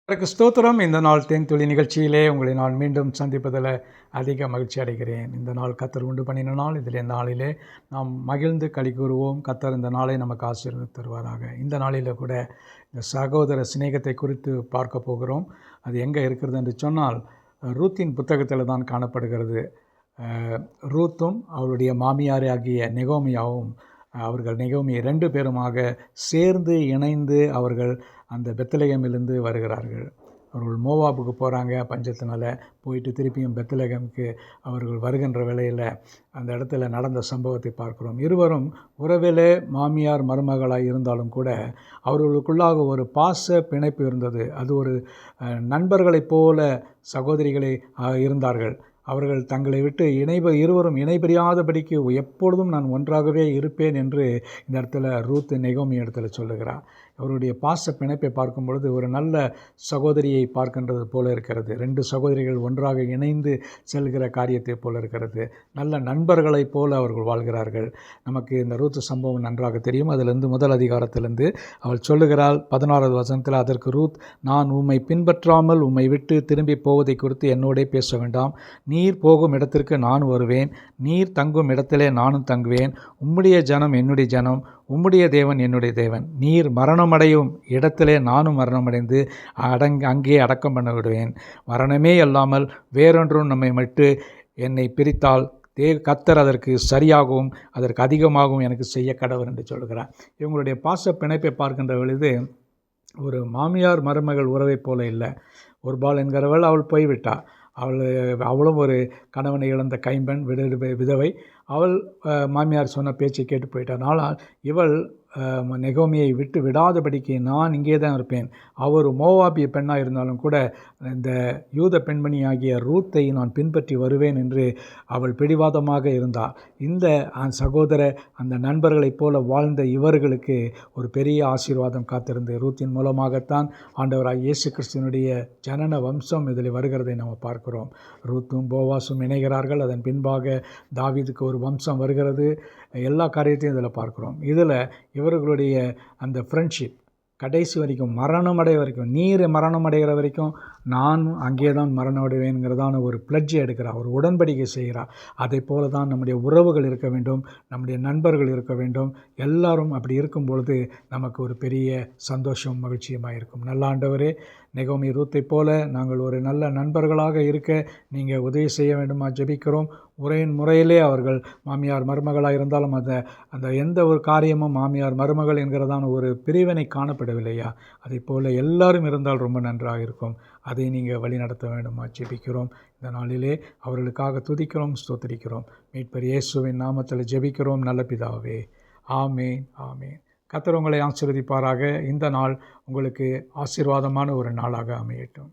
எனக்கு ஸ்தோத்திரம். இந்த நாள் தேன்துளி நிகழ்ச்சியிலே உங்களை நான் மீண்டும் சந்திப்பதில் அதிக மகிழ்ச்சி அடைகிறேன். இந்த நாள் கர்த்தர் உண்டு பண்ணின நாள். இதில் இந்த நாளிலே நாம் மகிழ்ந்து களி கூறுவோம். கர்த்தர் இந்த நாளை நமக்கு ஆசீர்வதித்து தருவாராக. இந்த நாளில் கூட இந்த சகோதர சிநேகத்தை குறித்து பார்க்க போகிறோம். அது எங்கே இருக்கிறது என்று சொன்னால், ரூத்தின் புத்தகத்தில் தான் காணப்படுகிறது. ரூத்தும் அவருடைய மாமியாரே ஆகிய நெகோமியாவும் அவர்கள் நெகோமி 2 பேருமாக சேர்ந்து இணைந்து அவர்கள் அந்த பெத்லகேமிலிருந்து வருகிறார்கள். அவர்கள் மோவாபுக்கு போகிறாங்க. பஞ்சத்தினால போயிட்டு திருப்பியும் பெத்லகேமுக்கு அவர்கள் வருகின்ற வேளையில் அந்த இடத்துல நடந்த சம்பவத்தை பார்க்கிறோம். இருவரும் உறவிலே மாமியார் மருமகளாக இருந்தாலும் கூட அவர்களுக்குள்ளாக ஒரு பாச பிணைப்பு இருந்தது. அது ஒரு நண்பர்களைப் போல சகோதரிகளை இருந்தார்கள். அவர்கள் தங்களை விட்டு இருவரும் இணைபிரியாதபடிக்கு எப்பொழுதும் நான் ஒன்றாகவே இருப்பேன் என்று இந்த இடத்துல ரூத் நெகோமி இடத்துல சொல்லுகிறார். அவருடைய பாச பிணைப்பை பார்க்கும் பொழுது ஒரு நல்ல சகோதரியை பார்க்கின்றது போல இருக்கிறது. 2 சகோதரிகள் ஒன்றாக இணைந்து செல்கிற காரியத்தை போல இருக்கிறது. நல்ல நண்பர்களைப் போல அவர்கள் வாழ்கிறார்கள். நமக்கு இந்த ரூத் சம்பவம் நன்றாக தெரியும். அதிலிருந்து முதல் அதிகாரத்திலிருந்து அவள் சொல்லுகிறாள் 16வது வசனத்தில், அதற்கு ரூத், நான் உம்மை பின்பற்றாமல் உம்மை விட்டு திரும்பி போவதை குறித்து என்னோடே பேச வேண்டாம். நீர் போகும் இடத்திற்கு நான் வருவேன், நீர் தங்கும் இடத்திலே நானும் தங்குவேன். உம்முடைய ஜனம் என்னுடைய ஜனம், உம்முடைய தேவன் என்னுடைய தேவன். நீர் மரணமடையும் இடத்திலே நானும் மரணமடைந்து அங்கே அடக்கம் பண்ண விடுவேன். மரணமே அல்லாமல் வேறொன்றும் நம்மை விட்டு என்னை பிரித்தால் கர்த்தர் அதற்கு சரியாகவும் அதற்கு அதிகமாகவும் எனக்கு செய்ய கடவர் என்று சொல்கிறார். இவங்களுடைய பாச பிணைப்பை பார்க்கின்ற பொழுது ஒரு மாமியார் மருமகள் உறவை போல இல்லை. ஒருபால் என்கிறவள் அவள் போய்விட்டாள். அவளும் ஒரு கணவனை இழந்த கைம்பெண், விதவை. அவள் மாமியார் சொன்ன பேச்சை கேட்டு போயிட்டாள். ஆனால் இவள் நெகோமியை விட்டு விடாதபடிக்கு நான் இங்கே தான் இருப்பேன். அவர் மோவாபிய பெண்ணாக இருந்தாலும் கூட இந்த யூத பெண்மணி ஆகிய ரூத்தை நான் பின்பற்றி வருவேன் என்று அவள் பிடிவாதமாக இருந்தாள். இந்த சகோதர அந்த நண்பர்களைப் போல வாழ்ந்த இவர்களுக்கு ஒரு பெரிய ஆசீர்வாதம் காத்திருந்து ரூத்தின் மூலமாகத்தான் ஆண்டவராக இயேசு கிறிஸ்துவனுடைய ஜனன வம்சம் இதில் வருகிறதை நாம் பார்க்கிறோம். ரூத்தும் போவாசும் இணைகிறார்கள். அதன் பின்பாக தாவீதுக்கு ஒரு வம்சம் வருகிறது. எல்லா காரியத்தையும் இதில் பார்க்குறோம். இதில் இவர்களுடைய அந்த ஃப்ரெண்ட்ஷிப் கடைசி வரைக்கும் மரணமடைய வரைக்கும், நீர் மரணமடைகிற வரைக்கும் நான் அங்கே தான் மரணமடைவேங்கிறதான ஒரு பிளட்ஜை எடுக்கிறார், ஒரு உடன்படிக்கை செய்கிறார். அதை போல தான் நம்முடைய உறவுகள் இருக்க வேண்டும், நம்முடைய நண்பர்கள் இருக்க வேண்டும். எல்லாரும் அப்படி இருக்கும் பொழுது நமக்கு ஒரு பெரிய சந்தோஷம் மகிழ்ச்சியுமாக இருக்கும். நல்ல ஆண்டவரே, நெகோமி ரூத்தை போல நாங்கள் ஒரு நல்ல நண்பர்களாக இருக்க நீங்கள் உதவி செய்ய வேண்டுமா ஜெபிக்கிறோம். முறையிலே அவர்கள் மாமியார் மருமகளாக இருந்தாலும் அந்த எந்த ஒரு காரியமும் மாமியார் மருமகள் என்கிறதான ஒரு பிரிவினை காணப்படவில்லையா? அதை போல் எல்லாரும் இருந்தால் ரொம்ப நன்றாக இருக்கும். அதை நீங்கள் வழி நடத்த வேண்டுமா ஜெபிக்கிறோம். இந்த நாளிலே அவர்களுக்காக துதிக்கிறோம், ஸ்தோத்திரிக்கிறோம். மீட்பர் இயேசுவின் நாமத்தில் ஜெபிக்கிறோம் நல்ல பிதாவே. ஆமேன், ஆமேன். கர்த்தர் உங்களை ஆசீர்வதிப்பாராக. இந்த நாள் உங்களுக்கு ஆசீர்வாதமான ஒரு நாளாக அமையட்டும்.